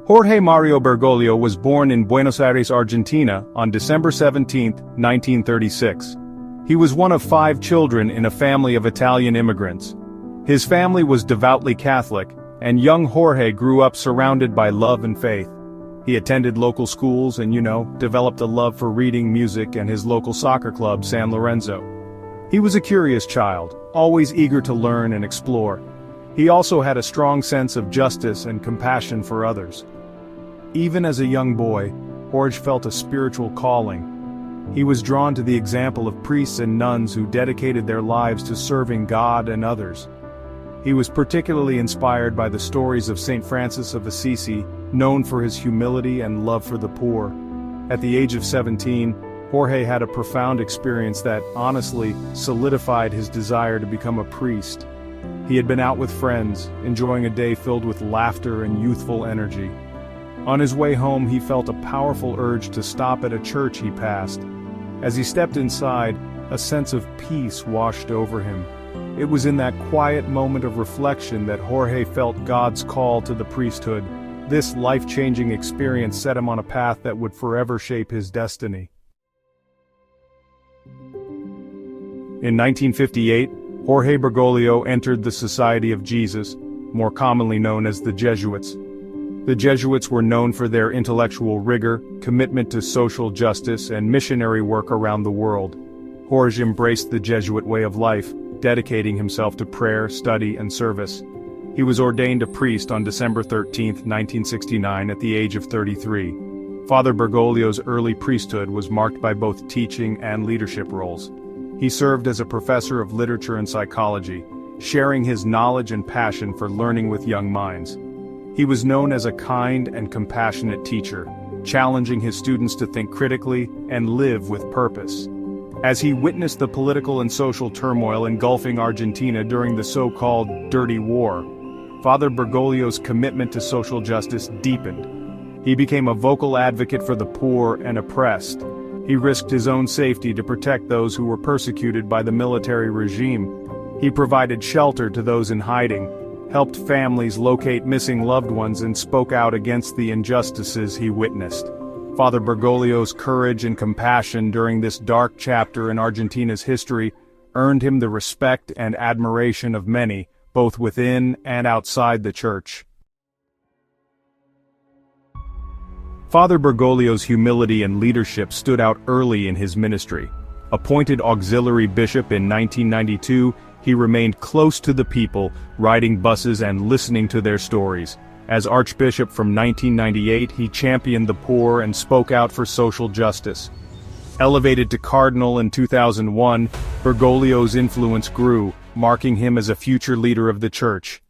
Jorge Mario Bergoglio was born in Buenos Aires, Argentina, on December 17, 1936. He was one of 5 children in a family of Italian immigrants. His family was devoutly Catholic, and young Jorge grew up surrounded by love and faith. He attended local schools and, developed a love for reading, music, and his local soccer club, San Lorenzo. He was a curious child, always eager to learn and explore. He also had a strong sense of justice and compassion for others. Even as a young boy, Jorge felt a spiritual calling. He was drawn to the example of priests and nuns who dedicated their lives to serving God and others. He was particularly inspired by the stories of St. Francis of Assisi, known for his humility and love for the poor. At the age of 17, Jorge had a profound experience that, honestly, solidified his desire to become a priest. He had been out with friends, enjoying a day filled with laughter and youthful energy. On his way home, he felt a powerful urge to stop at a church he passed. As he stepped inside, a sense of peace washed over him. It was in that quiet moment of reflection that Jorge felt God's call to the priesthood. This life-changing experience set him on a path that would forever shape his destiny. In 1958, Jorge Bergoglio entered the Society of Jesus, more commonly known as the Jesuits. The Jesuits were known for their intellectual rigor, commitment to social justice, and missionary work around the world. Jorge embraced the Jesuit way of life, dedicating himself to prayer, study, and service. He was ordained a priest on December 13, 1969, at the age of 33. Father Bergoglio's early priesthood was marked by both teaching and leadership roles. He served as a professor of literature and psychology, sharing his knowledge and passion for learning with young minds. He was known as a kind and compassionate teacher, challenging his students to think critically and live with purpose. As he witnessed the political and social turmoil engulfing Argentina during the so-called Dirty War, Father Bergoglio's commitment to social justice deepened. He became a vocal advocate for the poor and oppressed. He risked his own safety to protect those who were persecuted by the military regime. He provided shelter to those in hiding, helped families locate missing loved ones, and spoke out against the injustices he witnessed. Father Bergoglio's courage and compassion during this dark chapter in Argentina's history earned him the respect and admiration of many, both within and outside the church. Father Bergoglio's humility and leadership stood out early in his ministry. Appointed auxiliary bishop in 1992, he remained close to the people, riding buses and listening to their stories. As Archbishop from 1998, he championed the poor and spoke out for social justice. Elevated to Cardinal in 2001, Bergoglio's influence grew, marking him as a future leader of the Church.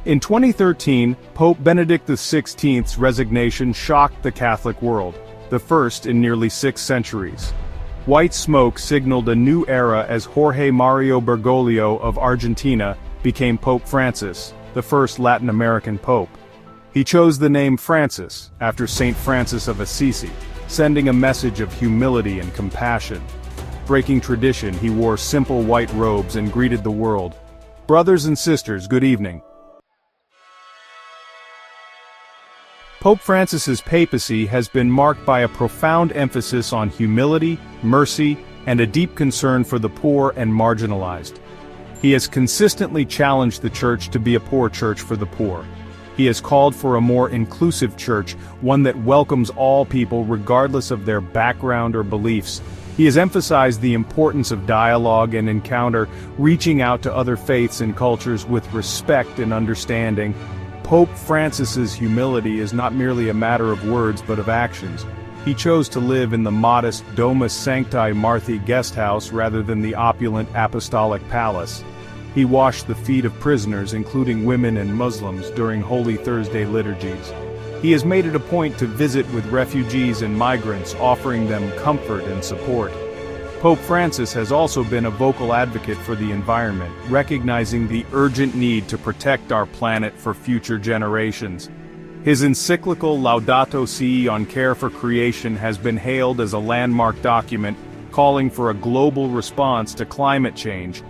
In 2013, Pope Benedict XVI's resignation shocked the Catholic world, the first in nearly 6 centuries. White smoke signaled a new era as Jorge Mario Bergoglio of Argentina became Pope Francis, the first Latin American pope. He chose the name Francis after St. Francis of Assisi, sending a message of humility and compassion. Breaking tradition, he wore simple white robes and greeted the world. Brothers and sisters, good evening. Pope Francis's papacy has been marked by a profound emphasis on humility, mercy, and a deep concern for the poor and marginalized. He has consistently challenged the Church to be a poor church for the poor. He has called for a more inclusive church, one that welcomes all people regardless of their background or beliefs. He has emphasized the importance of dialogue and encounter, reaching out to other faiths and cultures with respect and understanding. Pope Francis's humility is not merely a matter of words but of actions. He chose to live in the modest Domus Sancti Marthi guest house rather than the opulent apostolic palace. He washed the feet of prisoners, including women and Muslims, during Holy Thursday liturgies. He has made it a point to visit with refugees and migrants, offering them comfort and support. Pope Francis has also been a vocal advocate for the environment, recognizing the urgent need to protect our planet for future generations. His encyclical Laudato Si on care for creation has been hailed as a landmark document, calling for a global response to climate change.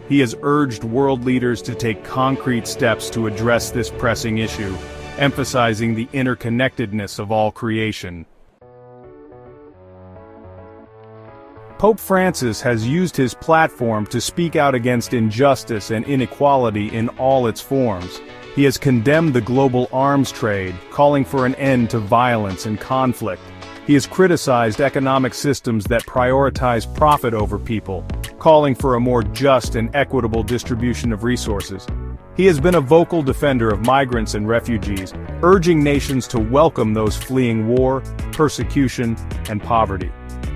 he has urged world leaders to take concrete steps to address this pressing issue, emphasizing the interconnectedness of all creation. Pope Francis has used his platform to speak out against injustice and inequality in all its forms. He has condemned the global arms trade, calling for an end to violence and conflict. He has criticized economic systems that prioritize profit over people, calling for a more just and equitable distribution of resources. He has been a vocal defender of migrants and refugees, urging nations to welcome those fleeing war, persecution, and poverty.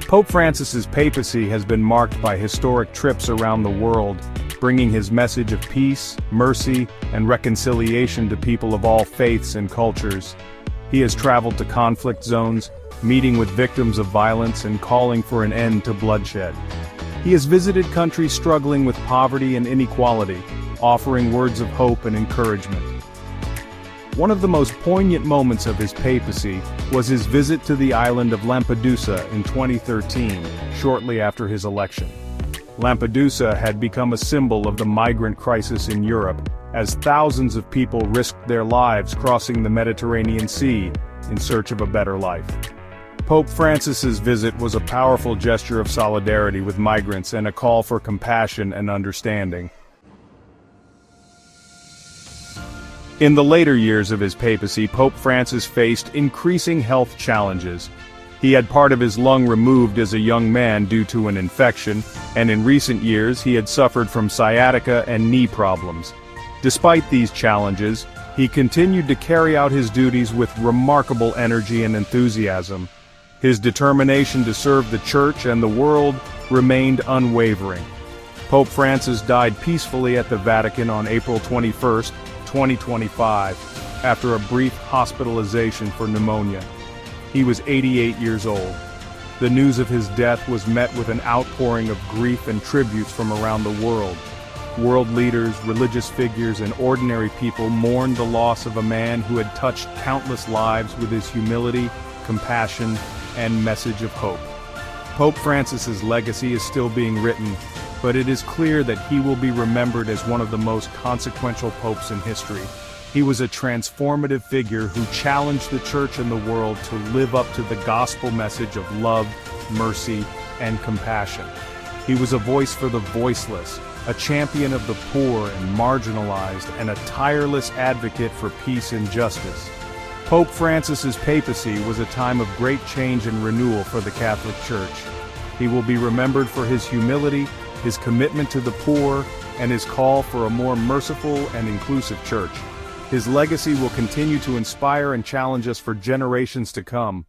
Pope Francis's papacy has been marked by historic trips around the world, bringing his message of peace, mercy, and reconciliation to people of all faiths and cultures. He has traveled to conflict zones, meeting with victims of violence and calling for an end to bloodshed. He has visited countries struggling with poverty and inequality, offering words of hope and encouragement. One of the most poignant moments of his papacy was his visit to the island of Lampedusa in 2013, shortly after his election. Lampedusa had become a symbol of the migrant crisis in Europe, as thousands of people risked their lives crossing the Mediterranean Sea in search of a better life. Pope Francis's visit was a powerful gesture of solidarity with migrants and a call for compassion and understanding. In the later years of his papacy, Pope Francis faced increasing health challenges. He had part of his lung removed as a young man due to an infection, and in recent years he had suffered from sciatica and knee problems. Despite these challenges, he continued to carry out his duties with remarkable energy and enthusiasm. His determination to serve the Church and the world remained unwavering. Pope Francis died peacefully at the Vatican on April 21, 2025, after a brief hospitalization for pneumonia. He was 88 years old. The news of his death was met with an outpouring of grief and tributes from around the world. World leaders, religious figures, and ordinary people mourned the loss of a man who had touched countless lives with his humility, compassion, and message of hope. Pope Francis's legacy is still being written, but it is clear that he will be remembered as one of the most consequential popes in history. He was a transformative figure who challenged the Church and the world to live up to the gospel message of love, mercy, and compassion. He was a voice for the voiceless, a champion of the poor and marginalized, and a tireless advocate for peace and justice. Pope Francis's papacy was a time of great change and renewal for the Catholic Church. He will be remembered for his humility, his commitment to the poor, and his call for a more merciful and inclusive church. His legacy will continue to inspire and challenge us for generations to come.